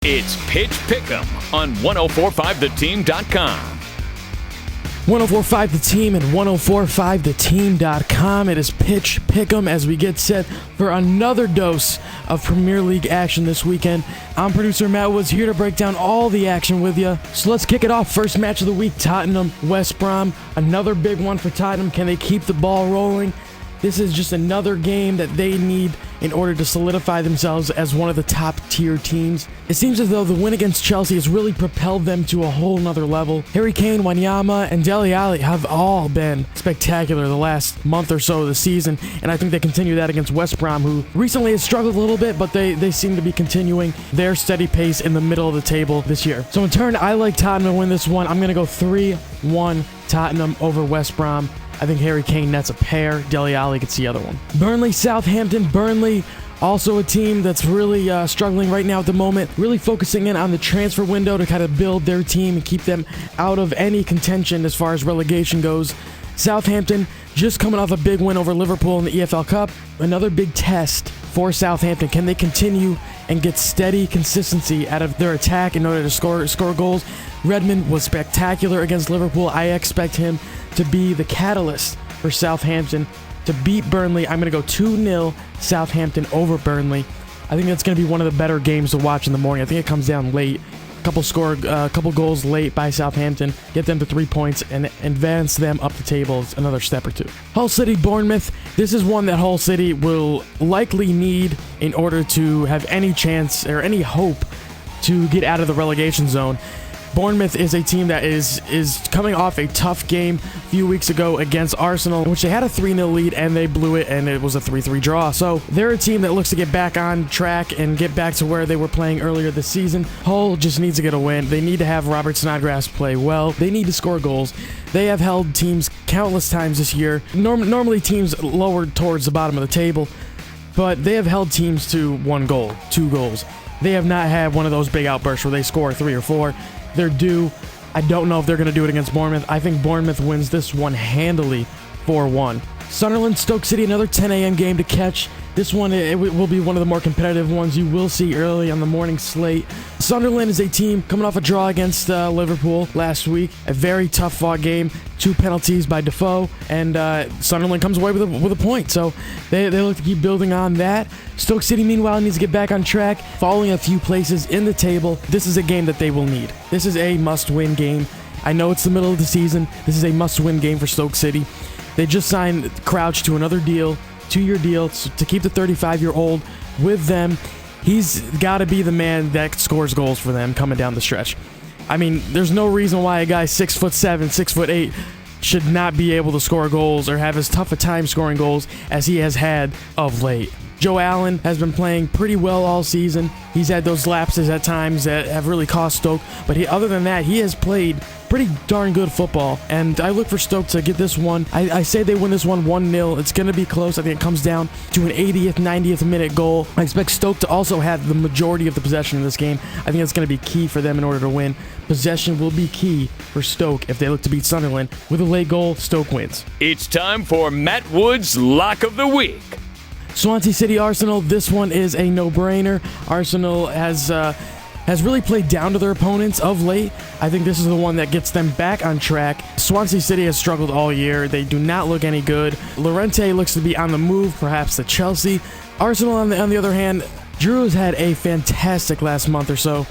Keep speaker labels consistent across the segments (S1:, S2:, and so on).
S1: It's Pitch Pick'em on 1045theteam.com.
S2: 1045 The Team and 1045theteam.com. It is Pitch Pick'em as we get set for another dose of Premier League action this weekend. I'm producer Matt Woods here to break down all the action with you. So let's kick it off. First match of the week, Tottenham, West Brom. Another big one for Tottenham. Can they keep the ball rolling? This is just another game that they need in order to solidify themselves as one of the top-tier teams. It seems as though the win against Chelsea has really propelled them to a whole nother level. Harry Kane, Wanyama, and Dele Alli have all been spectacular the last month or so of the season, and I think they continue that against West Brom, who recently has struggled a little bit, but they seem to be continuing their steady pace in the middle of the table this year. So in turn, I like Tottenham to win this one. I'm going to go 3-1 Tottenham over West Brom. I think Harry Kane nets a pair. Dele Alli gets the other one. Burnley, Southampton. Burnley, also a team that's really struggling right now at the moment. Really focusing in on the transfer window to kind of build their team and keep them out of any contention as far as relegation goes. Southampton just coming off a big win over Liverpool in the EPL Cup. Another big test for Southampton. Can they continue and get steady consistency out of their attack in order to score goals? Redmond was spectacular against Liverpool. I expect him to be the catalyst for Southampton to beat Burnley. I'm going to go 2-0 Southampton over Burnley. I think that's going to be one of the better games to watch in the morning. I think it comes down late. Couple goals late by Southampton, get them to 3 points and advance them up the table another step or two. Hull City, Bournemouth. This is one that Hull City will likely need in order to have any chance or any hope to get out of the relegation zone. Bournemouth is a team that is coming off a tough game a few weeks ago against Arsenal, in which they had a 3-0 lead and they blew it, and it was a 3-3 draw. So they're a team that looks to get back on track and get back to where they were playing earlier this season. Hull just needs to get a win. They need to have Robert Snodgrass play well. They need to score goals. They have held teams countless times this year. Normally teams lower towards the bottom of the table, but they have held teams to 1 goal, 2 goals. They have not had one of those big outbursts where they score 3 or 4. They're due. I don't know if they're going to do it against Bournemouth. I think Bournemouth wins this one handily, 4-1. Sunderland, Stoke City, another 10 a.m. game to catch. This one it will be one of the more competitive ones you will see early on the morning slate. Sunderland is a team coming off a draw against Liverpool last week. A very tough-fought game. 2 penalties by Defoe, and Sunderland comes away with a point. So they look to keep building on that. Stoke City, meanwhile, needs to get back on track, falling a few places in the table. This is a game that they will need. This is a must-win game. I know it's the middle of the season. This is a must-win game for Stoke City. They just signed Crouch to another deal, 2-year deal, to keep the 35-year-old with them. He's got to be the man that scores goals for them coming down the stretch. I mean, there's no reason why a guy 6'7", 6'8" should not be able to score goals or have as tough a time scoring goals as he has had of late. Joe Allen has been playing pretty well all season. He's had those lapses at times that have really cost Stoke, but other than that, he has played pretty darn good football, and I look for Stoke to get this one. I say they win this one 1-0. It's going to be close. I think it comes down to an 80th, 90th minute goal. I expect Stoke to also have the majority of the possession in this game. I think that's going to be key for them in order to win. Possession will be key for Stoke if they look to beat Sunderland. With a late goal, Stoke wins.
S1: It's time for Matt Wood's Lock of the Week.
S2: Swansea City, Arsenal. This one is a no-brainer. Arsenal has really played down to their opponents of late. I think this is the one that gets them back on track. Swansea City has struggled all year. They do not look any good. Llorente looks to be on the move, perhaps to Chelsea. Arsenal, on the other hand, Drew has had a fantastic last month or so.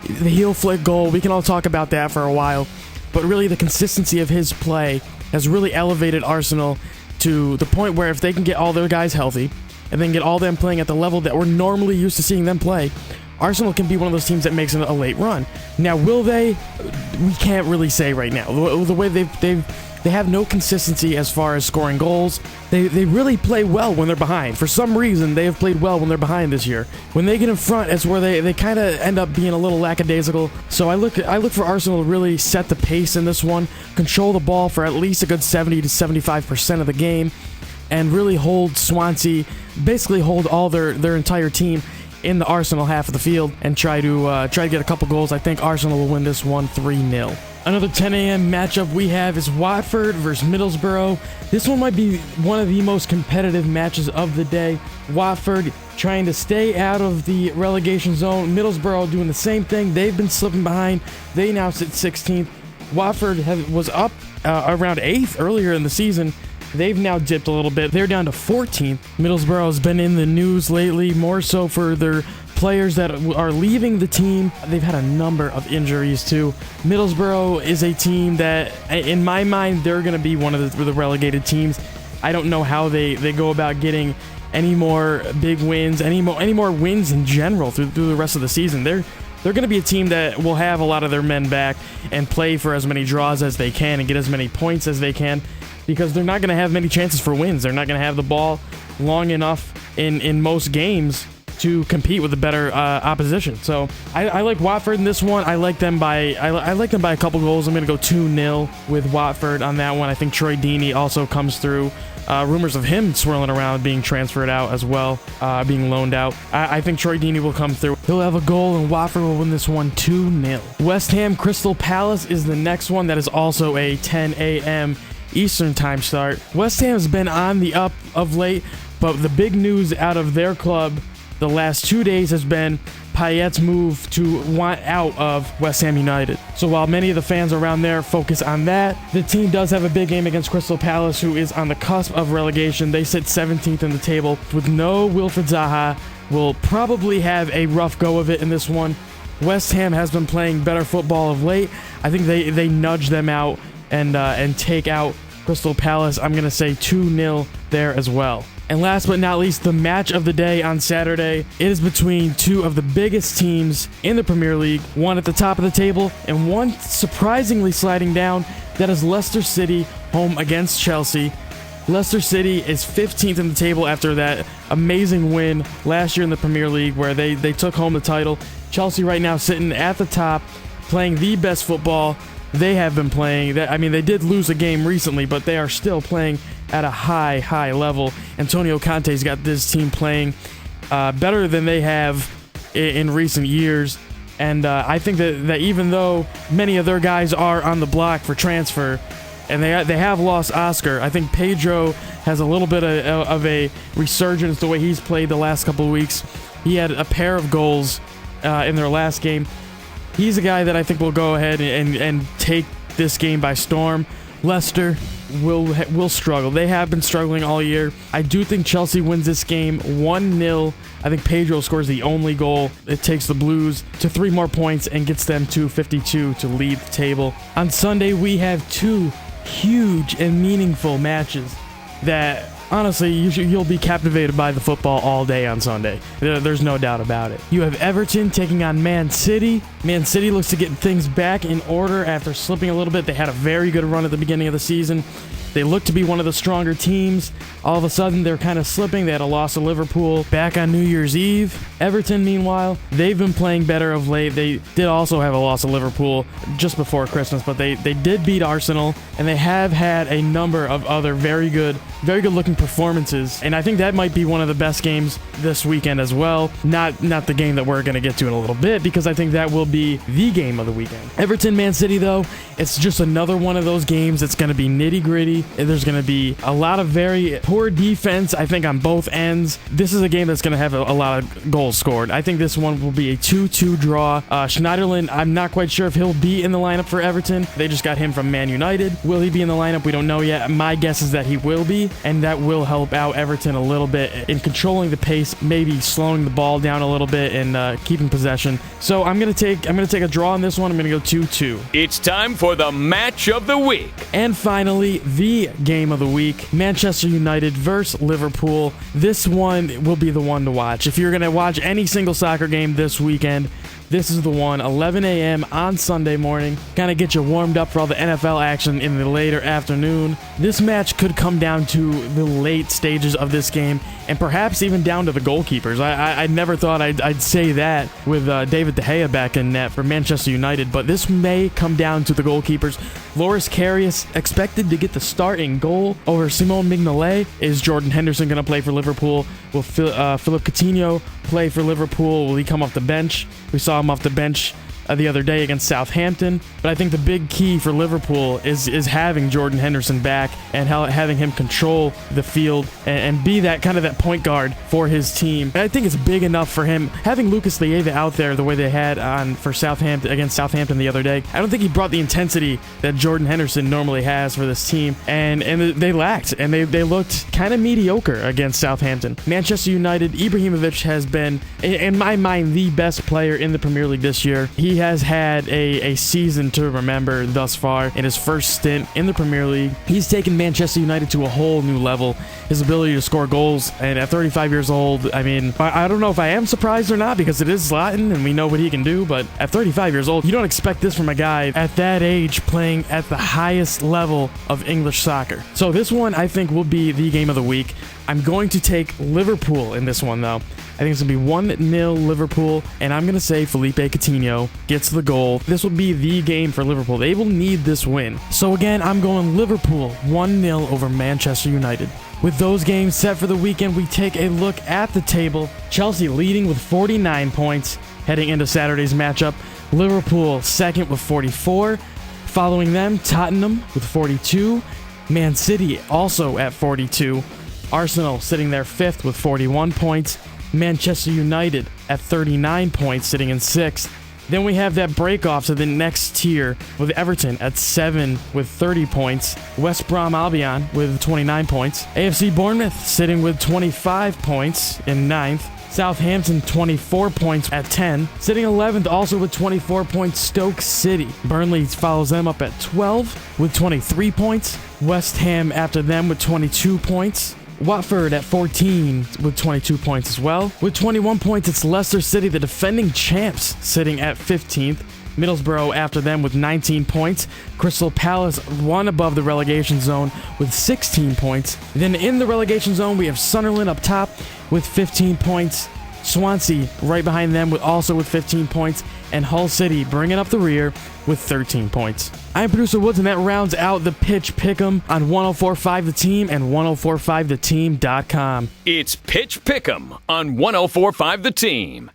S2: The heel flick goal, we can all talk about that for a while, but really the consistency of his play has really elevated Arsenal to the point where if they can get all their guys healthy and then get all them playing at the level that we're normally used to seeing them play, Arsenal can be one of those teams that makes a late run. Now, will they? We can't really say right now. The way they have no consistency as far as scoring goals. They really play well when they're behind. For some reason, they have played well when they're behind this year. When they get in front, it's where they kind of end up being a little lackadaisical. So I look for Arsenal to really set the pace in this one, control the ball for at least a good 70 to 75% of the game, and really hold Swansea, basically hold all their entire team in the Arsenal half of the field and try to get a couple goals. I think Arsenal will win this one 3-0. Another 10 a.m. matchup we have is Watford versus Middlesbrough. This one might be one of the most competitive matches of the day. Watford trying to stay out of the relegation zone. Middlesbrough doing the same thing. They've been slipping behind. They now sit 16th. Watford was up around 8th earlier in the season. They've now dipped a little bit. They're down to 14th. Middlesbrough has been in the news lately, more so for their players that are leaving the team. They've had a number of injuries too. Middlesbrough is a team that, in my mind, they're going to be one of the relegated teams. I don't know how they go about getting any more big wins, any more wins in general through the rest of the season. They're going to be a team that will have a lot of their men back and play for as many draws as they can and get as many points as they can, because they're not going to have many chances for wins. They're not going to have the ball long enough in most games to compete with a better opposition. So I like Watford in this one. I like them by a couple goals. I'm going to go 2-0 with Watford on that one. I think Troy Deeney also comes through. Rumors of him swirling around being transferred out as well, being loaned out. I think Troy Deeney will come through. He'll have a goal and Watford will win this one 2-0. West Ham Crystal Palace is the next one. That is also a 10 a.m. Eastern time start. West Ham has been on the up of late, but the big news out of their club the last 2 days has been Payet's move to want out of West Ham United. So while many of the fans around there focus on that, the team does have a big game against Crystal Palace, who is on the cusp of relegation. They sit 17th in the table with no Wilfried Zaha. Will probably have a rough go of it in this one. West Ham has been playing better football of late. I think they nudge them out and take out Crystal Palace. I'm going to say 2-0 there as well. And last but not least, the match of the day on Saturday. It is between two of the biggest teams in the Premier League, one at the top of the table and one surprisingly sliding down. That is Leicester City home against Chelsea. Leicester City is 15th in the table after that amazing win last year in the Premier League where they took home the title. Chelsea right now sitting at the top, playing the best football they have been playing. They did lose a game recently, but they are still playing at a high level. Antonio Conte's got this team playing better than they have in recent years. And I think that even though many of their guys are on the block for transfer, and they have lost Oscar, I think Pedro has a little bit of a resurgence the way he's played the last couple of weeks. He had a pair of goals in their last game. He's a guy that I think will go ahead and take this game by storm. Leicester will struggle. They have been struggling all year. I do think Chelsea wins this game 1-0. I think Pedro scores the only goal. It takes the Blues to 3 more points and gets them to 52 to lead the table. On Sunday, we have 2 huge and meaningful matches that honestly you'll be captivated by the football all day on Sunday. There's no doubt about it. You have Everton taking on Man City. Man City looks to get things back in order after slipping a little bit. They had a very good run at the beginning of the season. They look to be one of the stronger teams. All of a sudden, they're kind of slipping. They had a loss to Liverpool back on New Year's Eve. Everton, meanwhile, they've been playing better of late. They did also have a loss to Liverpool just before Christmas, but they did beat Arsenal, and they have had a number of other very good looking performances. And I think that might be one of the best games this weekend as well. Not the game that we're going to get to in a little bit, because I think that will be the game of the weekend. Everton, Man City, though, it's just another one of those games that's going to be nitty-gritty. There's going to be a lot of very poor defense, I think, on both ends. This is a game that's going to have a lot of goals scored. I think this one will be a 2-2 draw. Schneiderlin, I'm not quite sure if he'll be in the lineup for Everton. They just got him from Man United. Will he be in the lineup? We don't know yet. My guess is that he will be, and that will help out Everton a little bit in controlling the pace, maybe slowing the ball down a little bit and keeping possession. So I'm gonna take a draw on this one. I'm gonna go 2-2.
S1: It's time for the match of the week.
S2: And finally, the game of the week, Manchester United versus Liverpool. This one will be the one to watch. If you're going to watch any single soccer game this weekend, this is the one, 11 a.m. on Sunday morning. Kind of get you warmed up for all the NFL action in the later afternoon. This match could come down to the late stages of this game, and perhaps even down to the goalkeepers. I never thought I'd say that with David De Gea back in net for Manchester United, but this may come down to the goalkeepers. Loris Karius expected to get the start in goal over Simone Mignolet. Is Jordan Henderson going to play for Liverpool? Will Philippe Coutinho play for Liverpool? Will he come off the bench? We saw him off the bench the other day against Southampton. But I think the big key for Liverpool is having Jordan Henderson back and having him control the field and be that kind of that point guard for his team. And I think it's big enough for him having Lucas Leiva out there the way they had for Southampton against Southampton the other day. I don't think he brought the intensity that Jordan Henderson normally has for this team, and they lacked, and they looked kind of mediocre against Southampton. Manchester United, Ibrahimovic has been, in my mind, the best player in the Premier League this year. He has had a season to remember thus far in his first stint in the Premier League. He's taken Manchester United to a whole new level. His ability to score goals, and at 35 years old, I mean, I don't know if I am surprised or not, because it is Zlatan and we know what he can do, but at 35 years old, you don't expect this from a guy at that age playing at the highest level of English soccer. So this one, I think, will be the game of the week. I'm going to take Liverpool in this one, though. I think it's going to be 1-0 Liverpool, and I'm going to say Felipe Coutinho gets the goal. This will be the game for Liverpool. They will need this win. So again, I'm going Liverpool 1-0 over Manchester United. With those games set for the weekend, we take a look at the table. Chelsea leading with 49 points heading into Saturday's matchup. Liverpool second with 44. Following them, Tottenham with 42. Man City also at 42. Arsenal sitting there fifth with 41 points. Manchester United at 39 points, sitting in sixth. Then we have that break off to the next tier with Everton at 7 with 30 points. West Brom Albion with 29 points. AFC Bournemouth sitting with 25 points in ninth. Southampton 24 points at 10. Sitting 11th also with 24 points, Stoke City. Burnley follows them up at 12 with 23 points. West Ham after them with 22 points. Watford at 14 with 22 points as well. With 21 points, it's Leicester City, the defending champs, sitting at 15th. Middlesbrough after them with 19 points. Crystal Palace one above the relegation zone with 16 points. Then in the relegation zone, we have Sunderland up top with 15 points. Swansea right behind them also with 15 points. And Hull City bringing up the rear with 13 points. I'm Producer Woods, and that rounds out the Pitch Pick'em on 104.5 The Team and 104.5theteam.com.
S1: It's Pitch Pick'em on 104.5 The Team.